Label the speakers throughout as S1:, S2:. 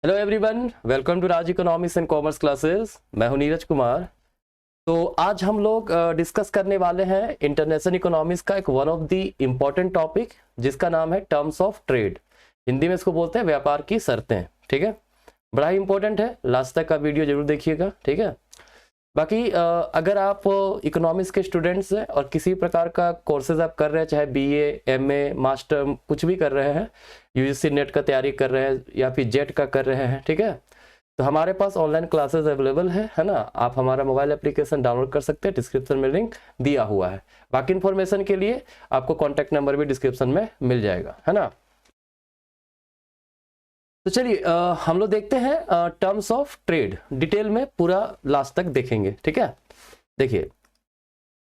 S1: Hello everyone, welcome to Raj economics and commerce classes. मैं हूं नीरज कुमार। तो आज हम लोग डिस्कस करने वाले हैं इंटरनेशनल इकोनॉमिक्स का एक one of the important topic, जिसका नाम है टर्म्स ऑफ ट्रेड। हिंदी में इसको बोलते हैं व्यापार की शर्तें। ठीक है, बड़ा ही इंपॉर्टेंट है, लास्ट तक का वीडियो जरूर देखिएगा। ठीक है, बाकी अगर आप इकोनॉमिक्स के स्टूडेंट्स हैं और किसी प्रकार का कोर्सेज आप कर रहे हैं, चाहे बीए, एमए, मास्टर कुछ भी कर रहे हैं, यूजीसी नेट का तैयारी कर रहे हैं या फिर जेट का कर रहे हैं, ठीक है, तो हमारे पास ऑनलाइन क्लासेस अवेलेबल है ना। आप हमारा मोबाइल एप्लीकेशन डाउनलोड कर सकते हैं, डिस्क्रिप्शन में लिंक दिया हुआ है। बाकी इन्फॉर्मेशन के लिए आपको कॉन्टैक्ट नंबर भी डिस्क्रिप्शन में मिल जाएगा, है ना। तो चलिए हम लोग देखते हैं टर्म्स ऑफ ट्रेड, डिटेल में पूरा लास्ट तक देखेंगे। ठीक है, देखिए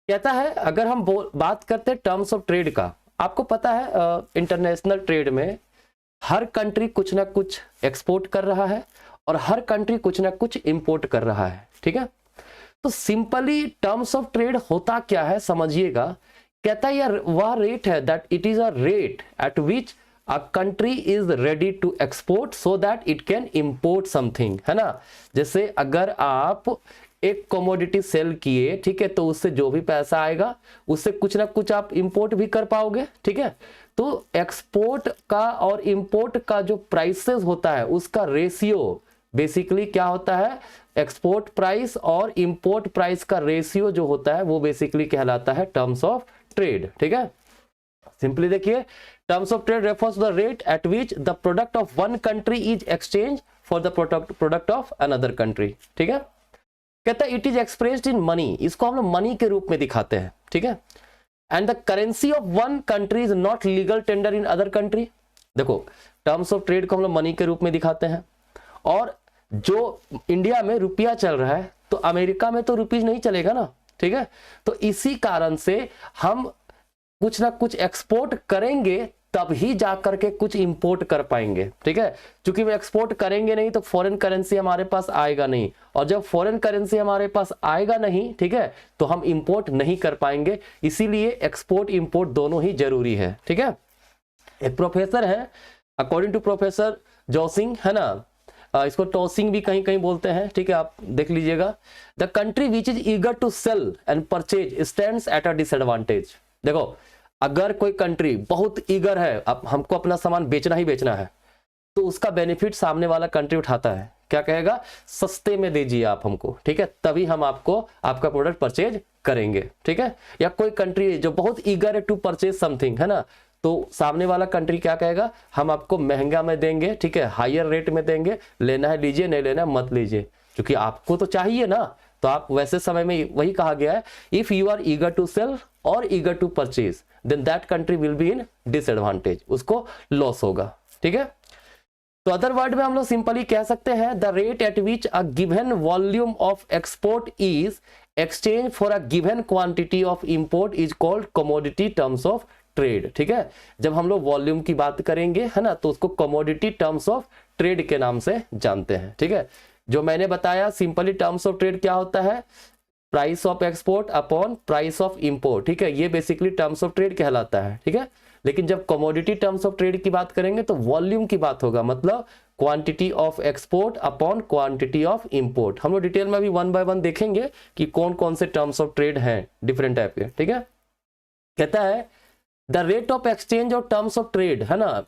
S1: कहता है, अगर हम बात करते हैं टर्म्स ऑफ ट्रेड का, आपको पता है इंटरनेशनल ट्रेड में हर कंट्री कुछ ना कुछ एक्सपोर्ट कर रहा है और हर कंट्री कुछ ना कुछ इंपोर्ट कर रहा है। ठीक है, तो सिंपली टर्म्स ऑफ ट्रेड होता क्या है समझिएगा। कहता है यार वह रेट है, that it is a rate at which a country is ready to export so that it can import something, है ना। जैसे अगर आप एक कमोडिटी सेल किए, ठीक है, तो उससे जो भी पैसा आएगा उससे कुछ ना कुछ आप इंपोर्ट भी कर पाओगे। ठीक है, तो एक्सपोर्ट का और इंपोर्ट का जो प्राइसेस होता है उसका रेशियो बेसिकली क्या होता है, एक्सपोर्ट प्राइस और इंपोर्ट प्राइस का रेशियो जो होता है वो बेसिकली कहलाता है टर्म्स ऑफ ट्रेड। ठीक है, सिंपली देखिए, terms of trade refers to the rate at which the product of one country is exchanged for the product of another country। ठीक है, कहता है it is expressed in money, इसको हम लोग मनी के रूप में दिखाते हैं। ठीक है, and the currency of one country is not legal tender in other country। देखो टर्म्स ऑफ ट्रेड को हम लोग मनी के रूप में दिखाते हैं, और जो इंडिया में रुपया चल रहा है तो अमेरिका में तो रुपीज नहीं चलेगा ना। ठीक है, तो इसी कारण से हम कुछ ना कुछ एक्सपोर्ट करेंगे तब ही जाकर के कुछ इंपोर्ट कर पाएंगे। ठीक है, क्योंकि वो एक्सपोर्ट करेंगे नहीं तो फॉरेन करेंसी हमारे पास आएगा नहीं, और जब फॉरेन करेंसी हमारे पास आएगा नहीं, ठीक है, तो हम इंपोर्ट नहीं कर पाएंगे। इसीलिए एक्सपोर्ट इंपोर्ट दोनों ही जरूरी है। ठीक है, एक प्रोफेसर है, अकॉर्डिंग टू प्रोफेसर जोसिंग, है ना, इसको टॉसिंग भी कहीं कहीं बोलते हैं। ठीक है, आप देख लीजिएगा। The country which is eager to sell and purchase stands at a disadvantage. देखो अगर कोई कंट्री बहुत ईगर है, अब हमको अपना सामान बेचना ही बेचना है, तो उसका बेनिफिट सामने वाला कंट्री उठाता है। क्या कहेगा, सस्ते में दीजिए आप हमको, ठीक है, तभी हम आपको आपका प्रोडक्ट परचेज करेंगे। ठीक है, या कोई कंट्री जो बहुत ईगर है टू परचेज समथिंग, है ना, तो सामने वाला कंट्री क्या कहेगा, हम आपको महंगा में देंगे, ठीक है, हायर रेट में देंगे, लेना है लीजिए, नहीं लेना है मत लीजिए, क्योंकि आपको तो चाहिए ना। तो आप वैसे समय में वही कहा गया है, if you are eager to sell और eager to purchase then that country will be in disadvantage, उसको लॉस होगा। ठीक है, तो अदर वर्ड में हम लोग सिंपली कह सकते हैं the rate at which a given volume of export is exchange for a given quantity of import is called commodity terms of trade. ठीक है, जब हम लोग वॉल्यूम की बात करेंगे, है ना, तो उसको कमोडिटी टर्म्स ऑफ ट्रेड के नाम से जानते हैं। ठीक है, जो मैंने बताया सिंपली टर्म्स ऑफ ट्रेड क्या होता है, price of export upon price of import. ठीक है, ये बेसिकली टर्म्स ऑफ ट्रेड कहलाता है। ठीक है, लेकिन जब कमोडिटी टर्म्स ऑफ ट्रेड की बात करेंगे तो वॉल्यूम की बात होगा, मतलब quantity of export upon quantity of import. हम लोग डिटेल में अभी वन बाय वन देखेंगे कि कौन कौन से टर्म्स ऑफ ट्रेड हैं डिफरेंट टाइप के। ठीक है, कहता है द रेट ऑफ एक्सचेंज और टर्म्स ऑफ ट्रेड, है ना,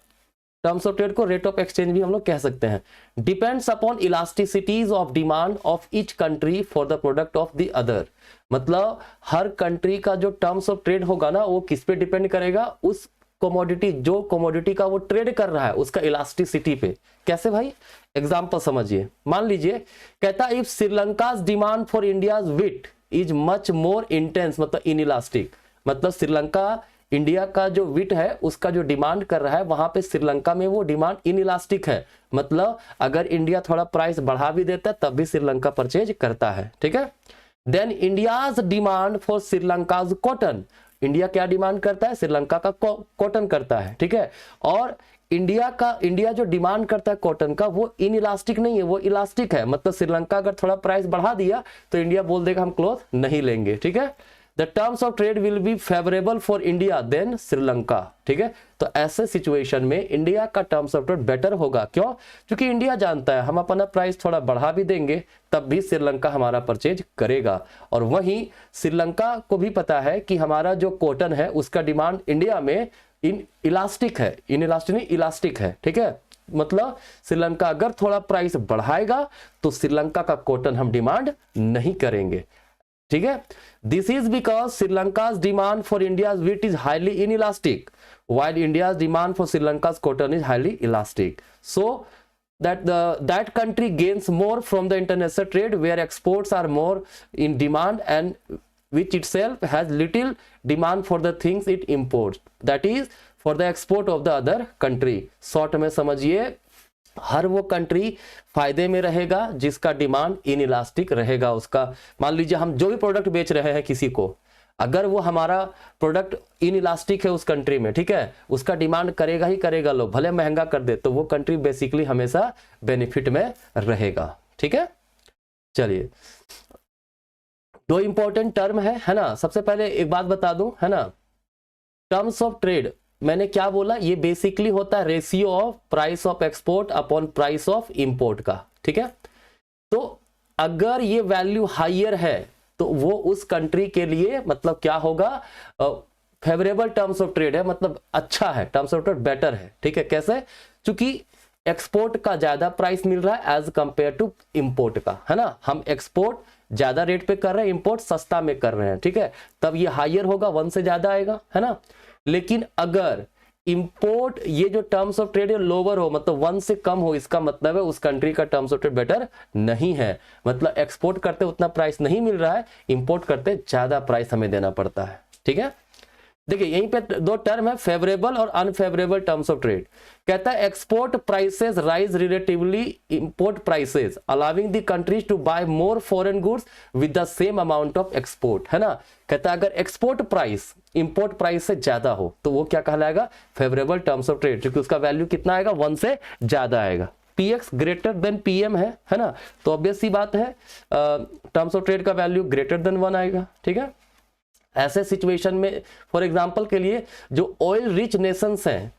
S1: टर्म्स ऑफ ट्रेड को रेट ऑफ एक्सचेंज भी हम लोग कह सकते हैं, depends upon इलास्टिसिटीज of demand of each country for the product of the other. मतलब हर कंट्री का जो टर्म्स ऑफ ट्रेड होगा ना, वो किस पे डिपेंड करेगा, उस कमोडिटी, जो कमोडिटी का वो ट्रेड कर रहा है उसका इलास्टिसिटी पे। कैसे भाई, एग्जांपल समझिए। मान लीजिए कहता है if Sri Lanka's demand for India's wheat is much more intense, मतलब इनइलास्टिक, मतलब श्रीलंका इंडिया का जो व्हीट है उसका जो डिमांड कर रहा है वहां पे श्रीलंका में वो डिमांड इनइलास्टिक है, मतलब अगर इंडिया थोड़ा प्राइस बढ़ा भी देता है तब भी श्रीलंका परचेज करता है। ठीक है, then India's demand for Sri Lanka's cotton, India क्या डिमांड करता है, श्रीलंका का कॉटन करता है। ठीक है, और इंडिया जो डिमांड करता है कॉटन का वो इनइलास्टिक नहीं है, वो इलास्टिक है, मतलब श्रीलंका अगर थोड़ा प्राइस बढ़ा दिया तो इंडिया बोल देगा हम क्लॉथ नहीं लेंगे। ठीक है, the terms of trade will be favourable for India then Sri Lanka. ठीक है, तो ऐसे सिचुएशन में इंडिया का टर्म्स ऑफ ट्रेड बेटर होगा। क्यों? क्योंकि इंडिया जानता है हम अपना प्राइस थोड़ा बढ़ा भी देंगे तब भी श्रीलंका हमारा परचेज करेगा, और वहीं श्रीलंका को भी पता है कि हमारा जो कॉटन है उसका डिमांड इंडिया में इलास्टिक है, इलास्टिक है। ठीक है, मतलब श्रीलंका अगर थोड़ा प्राइस बढ़ाएगा तो श्रीलंका का कॉटन हम डिमांड नहीं करेंगे। ठीक है, this is because Sri Lanka's demand for India's wheat is highly inelastic while India's demand for Srilanka's cotton is highly elastic, so that country gains more from the international trade where exports are more in demand and which itself has little demand for the things it imports, that is for the export of the other country। Short में समझिए, हर वो country फायदे में रहेगा जिसका demand inelastic रहेगा। उसका मान लीजिए हम जो भी प्रोडक्ट बेच रहे हैं किसी को, अगर वो हमारा प्रोडक्ट इनइलास्टिक है उस कंट्री में, ठीक है, उसका डिमांड करेगा ही करेगा, लोग भले महंगा कर दे, तो वो कंट्री बेसिकली हमेशा बेनिफिट में रहेगा। ठीक है, चलिए दो इंपॉर्टेंट टर्म है ना। सबसे पहले एक बात बता दूं, है ना, टर्म्स ऑफ ट्रेड मैंने क्या बोला, ये बेसिकली होता है ratio of price of export upon price of import का। ठीक है, तो अगर ये वैल्यू हाइयर है तो वो उस कंट्री के लिए मतलब क्या होगा, फेवरेबल टर्म्स ऑफ ट्रेड है, मतलब अच्छा है, टर्म्स ऑफ ट्रेड बेटर है। ठीक है, कैसे? क्योंकि एक्सपोर्ट का ज्यादा प्राइस मिल रहा है एज कंपेयर टू इंपोर्ट का, है ना। हम एक्सपोर्ट ज्यादा रेट पे कर रहे हैं, इंपोर्ट सस्ता में कर रहे हैं। ठीक है, तब ये हाइयर होगा, 1 से ज्यादा आएगा, है ना। लेकिन अगर इंपोर्ट ये जो टर्म्स ऑफ ट्रेड लोअर हो, मतलब 1 से कम हो, इसका मतलब है उस कंट्री का टर्म्स ऑफ ट्रेड बेटर नहीं है, मतलब एक्सपोर्ट करते उतना प्राइस नहीं मिल रहा है, इंपोर्ट करते ज्यादा प्राइस हमें देना पड़ता है। ठीक है, देखिए यहीं पे दो टर्म है, फेवरेबल और अनफेवरेबल टर्म्स ऑफ ट्रेड। कहता है export prices rise relatively import prices allowing the countries to buy more foreign goods with the same amount of export, है ना। कहता है अगर एक्सपोर्ट प्राइस इंपोर्ट प्राइस से ज्यादा हो तो वो क्या कहलाएगा, फेवरेबल टर्म्स ऑफ ट्रेड, क्योंकि उसका वैल्यू कितना आएगा, 1 से ज्यादा आएगा। पीएक्स ग्रेटर देन पीएम है ना, तो ऑब्वियस सी बात है टर्म्स ऑफ ट्रेड का वैल्यू ग्रेटर देन 1 आएगा। ठीक है, ऐसे सिचुएशन में फॉर एग्जांपल के लिए जो ऑयल रिच नेशंस हैं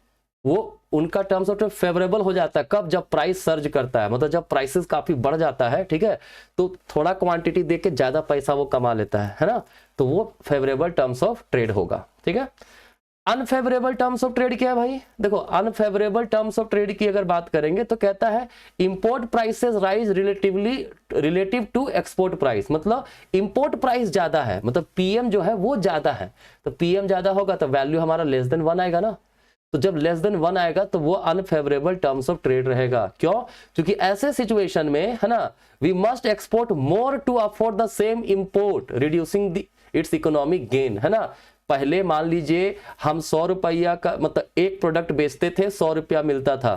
S1: वो उनका टर्म्स ऑफ ट्रेड फेवरेबल हो जाता है, कब? जब प्राइस सर्ज करता है, मतलब जब प्राइसेस काफी बढ़ जाता है। ठीक है, तो थोड़ा क्वांटिटी दे के ज्यादा पैसा वो कमा लेता है ना, तो वो फेवरेबल टर्म्स ऑफ ट्रेड होगा। ठीक है, अनफेवरेबल टर्म्स ऑफ ट्रेड क्या है भाई? देखो अनफेवरेबल टर्म्स ऑफ ट्रेड की अगर बात करेंगे तो कहता है import prices rise relative to export price, मतलब इंपोर्ट प्राइस ज्यादा है, मतलब पीएम जो है वो ज्यादा है, तो पीएम ज्यादा होगा तो वैल्यू हमारा लेस देन 1 आएगा ना, तो जब लेस देन 1 आएगा तो वो अनफेवरेबल टर्म्स ऑफ ट्रेड रहेगा। क्यों? क्योंकि ऐसे सिचुएशन में, है ना, we must export more to afford the same import reducing its economic gain, है ना। पहले मान लीजिए हम 100 रुपया का मतलब एक प्रोडक्ट बेचते थे, 100 रुपया मिलता था,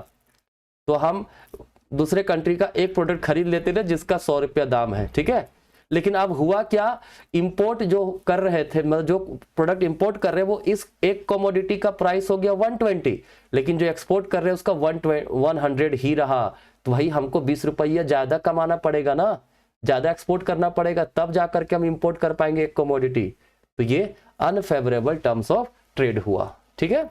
S1: तो हम दूसरे कंट्री का एक प्रोडक्ट खरीद लेते थे जिसका 100 रुपया दाम है। ठीक है, लेकिन अब हुआ क्या, इंपोर्ट जो कर रहे थे, मतलब जो प्रोडक्ट इंपोर्ट कर रहे हैं वो इस एक कमोडिटी का प्राइस हो गया 120, लेकिन जो एक्सपोर्ट कर रहे हैं उसका 100 ही रहा, तो भाई हमको 20 रुपया ज्यादा कमाना पड़ेगा ना, ज्यादा एक्सपोर्ट करना पड़ेगा, तब जाकर के हम इंपोर्ट कर पाएंगे एक कमोडिटी। तो ये अनफेवरेबल टर्म्स ऑफ ट्रेड हुआ। ठीक है,